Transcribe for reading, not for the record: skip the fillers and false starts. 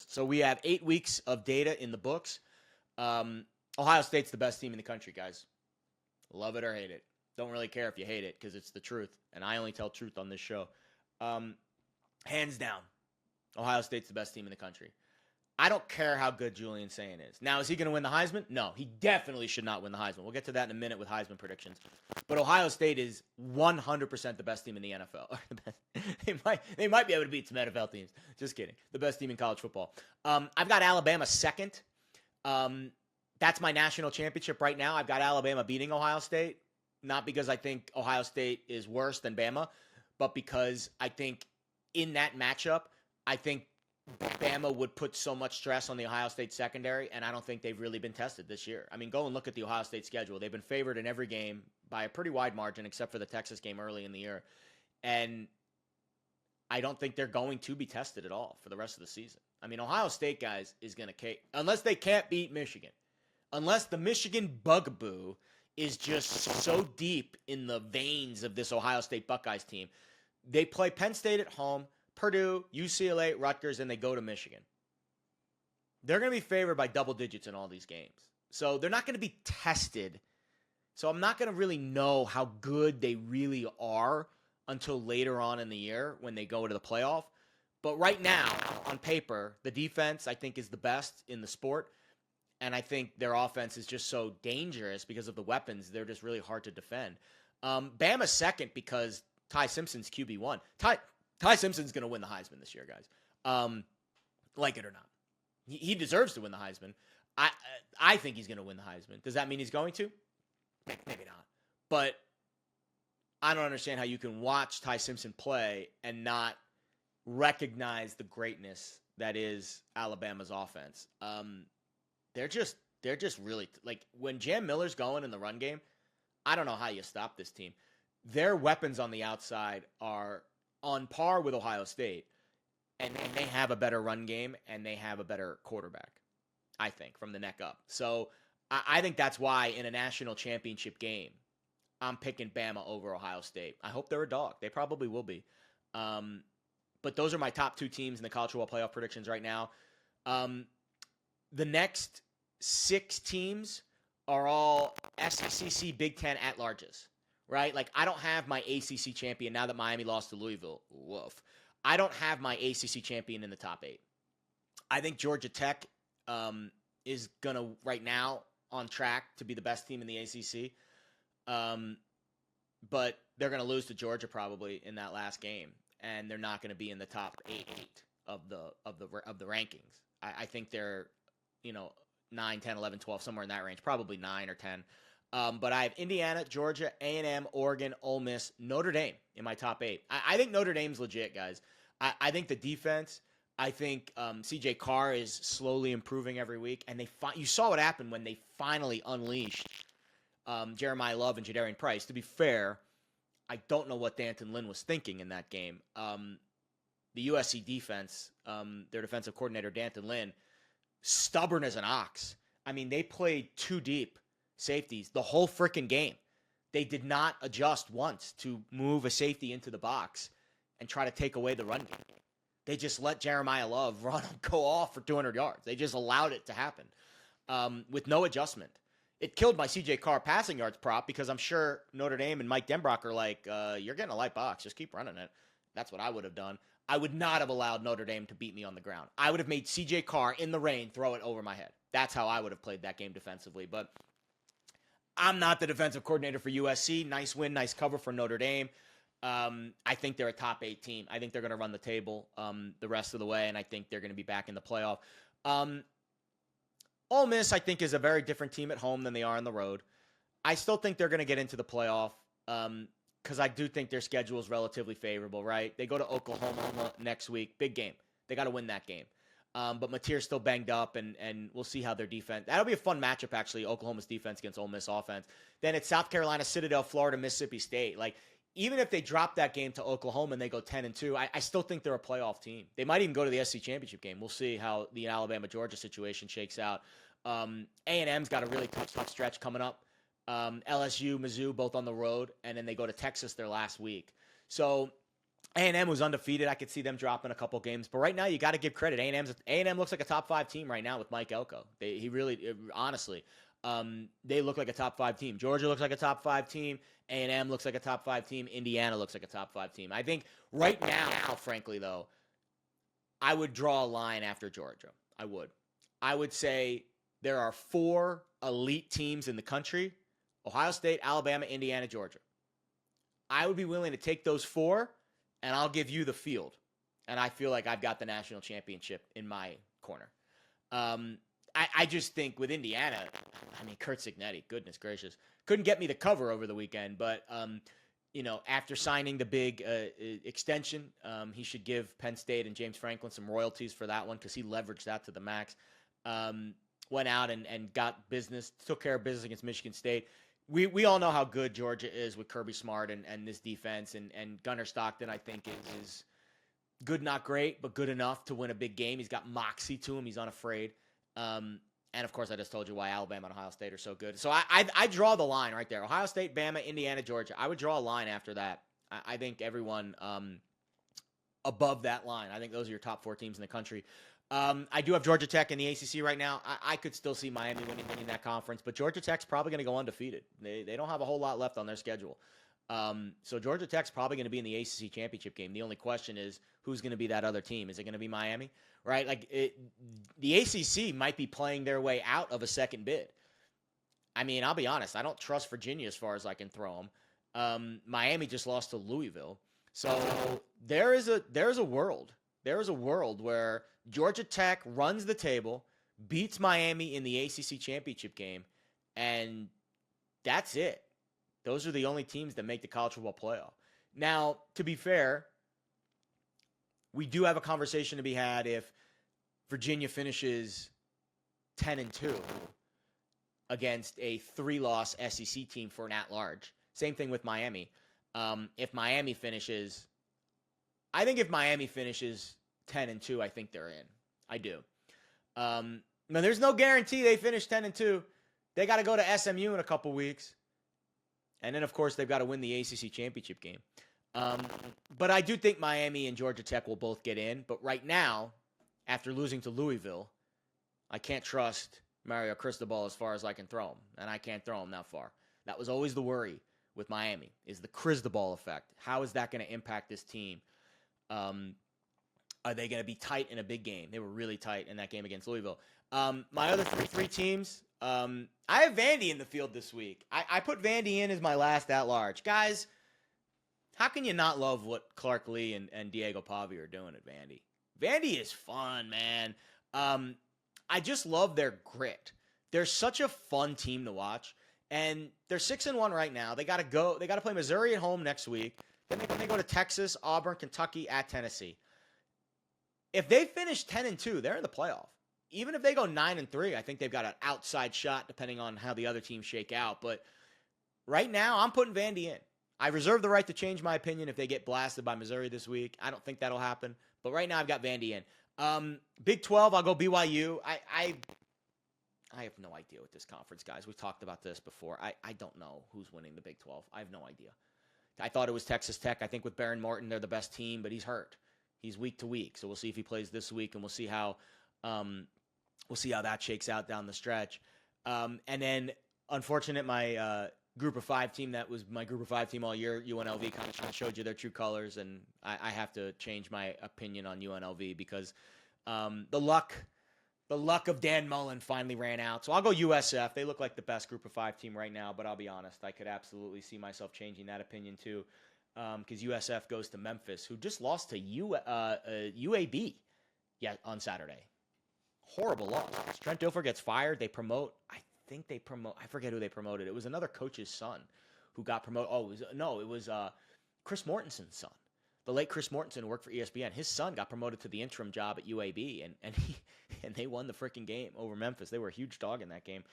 So we have 8 weeks of data in the books. Ohio State's the best team in the country, guys. Love it or hate it. Don't really care if you hate it because it's the truth, and I only tell truth on this show. Hands down, Ohio State's the best team in the country. I don't care how good Julian Sayin is. Now, is he going to win the Heisman? No, he definitely should not win the Heisman. We'll get to that in a minute with Heisman predictions. But Ohio State is 100% the best team in the NFL. They might be able to beat some NFL teams. Just kidding. The best team in college football. I've got Alabama second. That's my national championship right now. I've got Alabama beating Ohio State. Not because I think Ohio State is worse than Bama, but because I think in that matchup, I think Bama would put so much stress on the Ohio State secondary, and I don't think they've really been tested this year. I mean, go and look at the Ohio State schedule. They've been favored in every game by a pretty wide margin, except for the Texas game early in the year. And I don't think they're going to be tested at all for the rest of the season. I mean, Ohio State, guys, is going to unless they can't beat Michigan. Unless the Michigan bugaboo is just so deep in the veins of this Ohio State Buckeyes team. They play Penn State at home, Purdue, UCLA, Rutgers, and they go to Michigan. They're going to be favored by double digits in all these games. So they're not going to be tested. So I'm not going to really know how good they really are until later on in the year when they go to the playoff. But right now, on paper, the defense, I think, is the best in the sport. And I think their offense is just so dangerous because of the weapons. They're just really hard to defend. Bama's second because Ty Simpson's QB1. Ty Simpson's going to win the Heisman this year, guys. Like it or not. He deserves to win the Heisman. I think he's going to win the Heisman. Does that mean he's going to? Maybe not. But I don't understand how you can watch Ty Simpson play and not recognize the greatness that is Alabama's offense. They're just really like when Jam Miller's going in the run game. I don't know how you stop this team. Their weapons on the outside are on par with Ohio State, and they have a better run game and they have a better quarterback, I think, from the neck up. So I think that's why in a national championship game, I'm picking Bama over Ohio State. I hope they're a dog. They probably will be. But those are my top two teams in the college football playoff predictions right now. The next 6 teams are all SEC Big Ten at-larges, right? Like, I don't have my ACC champion now that Miami lost to Louisville. Woof. I don't have my ACC champion in the top 8. I think Georgia Tech is going to, right now, on track to be the best team in the ACC. But they're going to lose to Georgia probably in that last game, and they're not going to be in the top 8 of the rankings. I think they're, 9, 10, 11, 12, somewhere in that range, probably 9 or 10. But I have Indiana, Georgia, A&M, Oregon, Ole Miss, Notre Dame in my top 8. I think Notre Dame's legit, guys. I think the defense, I think C.J. Carr is slowly improving every week. And you saw what happened when they finally unleashed Jeremiah Love and Jadarian Price. To be fair, I don't know what D'Anton Lynn was thinking in that game. The USC defense, their defensive coordinator, D'Anton Lynn, stubborn as an ox. I mean, they played 2 deep safeties the whole freaking game. They did not adjust once to move a safety into the box and try to take away the run game. They just let Jeremiah Love go off for 200 yards. They just allowed it to happen with no adjustment. It killed my C.J. Carr passing yards prop because I'm sure Notre Dame and Mike Denbrock are like, you're getting a light box. Just keep running it. That's what I would have done. I would not have allowed Notre Dame to beat me on the ground. I would have made C.J. Carr in the rain throw it over my head. That's how I would have played that game defensively. But I'm not the defensive coordinator for USC. Nice win, nice cover for Notre Dame. I think they're a top 8 team. I think they're going to run the table the rest of the way, and I think they're going to be back in the playoff. Ole Miss, I think, is a very different team at home than they are on the road. I still think they're going to get into the playoff because I do think their schedule is relatively favorable, right? They go to Oklahoma next week. Big game. They got to win that game. But Mateer's still banged up, and we'll see how their defense. That'll be a fun matchup, actually, Oklahoma's defense against Ole Miss offense. Then it's South Carolina, Citadel, Florida, Mississippi State. Like, even if they drop that game to Oklahoma and they go 10-2, I still think they're a playoff team. They might even go to the SEC championship game. We'll see how the Alabama-Georgia situation shakes out. A&M's got a really tough stretch coming up. LSU, Mizzou, both on the road, and then they go to Texas their last week. So A&M was undefeated. I could see them dropping a couple games, but right now you got to give credit. A&M looks like a top 5 team right now with Mike Elko. Honestly, they look like a top 5 team. Georgia looks like a top 5 team. A&M looks like a top 5 team. Indiana looks like a top 5 team. I think right now, frankly though, I would draw a line after Georgia. I would say there are 4 elite teams in the country: Ohio State, Alabama, Indiana, Georgia. I would be willing to take those 4, and I'll give you the field. And I feel like I've got the national championship in my corner. I just think with Indiana, I mean, Kurt Cignetti, goodness gracious, couldn't get me the cover over the weekend. But, after signing the big extension, he should give Penn State and James Franklin some royalties for that one because he leveraged that to the max. Went out and got business, took care of business against Michigan State. We all know how good Georgia is with Kirby Smart and this defense. And Gunnar Stockton, I think, is good, not great, but good enough to win a big game. He's got moxie to him. He's unafraid. And, of course, I just told you why Alabama and Ohio State are so good. So I draw the line right there. Ohio State, Bama, Indiana, Georgia. I would draw a line after that. I think everyone above that line. I think those are your top 4 teams in the country. I do have Georgia Tech in the ACC right now. I could still see Miami winning that conference, but Georgia Tech's probably going to go undefeated. They don't have a whole lot left on their schedule. So Georgia Tech's probably going to be in the ACC championship game. The only question is who's going to be that other team. Is it going to be Miami? Right? The ACC might be playing their way out of a second bid. I mean, I'll be honest. I don't trust Virginia as far as I can throw them. Miami just lost to Louisville. So there is a world. There is a world where Georgia Tech runs the table, beats Miami in the ACC championship game, and that's it. Those are the only teams that make the college football playoff. Now, to be fair, we do have a conversation to be had if Virginia finishes 10-2 against a 3-loss SEC team for an at-large. Same thing with Miami. If Miami finishes 10-2, I think they're in. I do. Now, there's no guarantee they finish 10-2. They got to go to SMU in a couple weeks. And then, of course, they've got to win the ACC championship game. But I do think Miami and Georgia Tech will both get in. But right now, after losing to Louisville, I can't trust Mario Cristobal as far as I can throw him. And I can't throw him that far. That was always the worry with Miami, is the Cristobal effect. How is that going to impact this team? Are they going to be tight in a big game? They were really tight in that game against Louisville. My other three teams, I have Vandy in the field this week. I put Vandy in as my last at-large. Guys, how can you not love what Clark Lee and Diego Pavi are doing at Vandy? Vandy is fun, man. I just love their grit. They're such a fun team to watch. And they're 6-1 right now. They got to play Missouri at home next week. Then they go to Texas, Auburn, Kentucky, at Tennessee. If they finish 10-2, they're in the playoff. Even if they go 9-3, I think they've got an outside shot depending on how the other teams shake out. But right now, I'm putting Vandy in. I reserve the right to change my opinion if they get blasted by Missouri this week. I don't think that'll happen. But right now, I've got Vandy in. Big 12, I'll go BYU. I have no idea with this conference, guys. We've talked about this before. I don't know who's winning the Big 12. I have no idea. I thought it was Texas Tech. I think with Baron Morton, they're the best team, but he's hurt. He's week to week, so we'll see if he plays this week, and we'll see how that shakes out down the stretch. And then, unfortunate, my Group of 5 team that was my Group of 5 team all year, UNLV, kind of showed you their true colors, and I have to change my opinion on UNLV because the luck of Dan Mullen finally ran out. So I'll go USF. They look like the best Group of 5 team right now, but I'll be honest, I could absolutely see myself changing that opinion too. Because USF goes to Memphis, who just lost to UAB on Saturday. Horrible loss. Trent Dilfer gets fired. They promote. I forget who they promoted. It was another coach's son who got promoted. It was Chris Mortensen's son. The late Chris Mortensen, who worked for ESPN. His son got promoted to the interim job at UAB, and they won the freaking game over Memphis. They were a huge dog in that game.